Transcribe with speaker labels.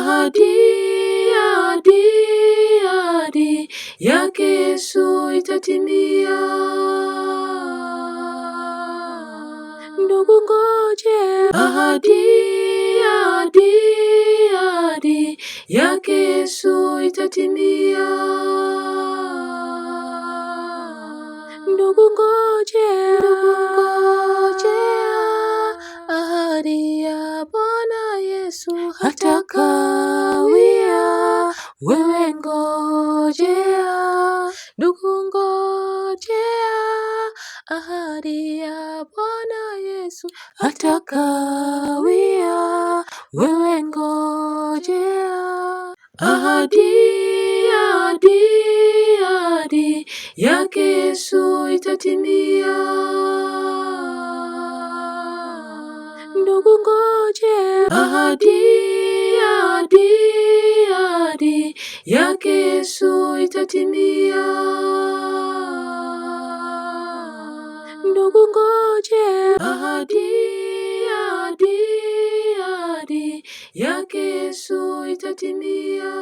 Speaker 1: ahadi yake Yesu itatimia. Ndugu ngoje, ahadi yake Yesu itatimia. Ndugu ngoje, ahadi ya Bwana Yesu hatakawia. Wewe ngojea, ndugu ngojea, ahadi ya Bwana Yesu hatakawia. Wewe ngojea, ahadi yake Yesu itatimia. Ndugu ngoje, ahadi yake Yesu itatimia. Ndugu ngoje, ahadi yake Yesu itatimia.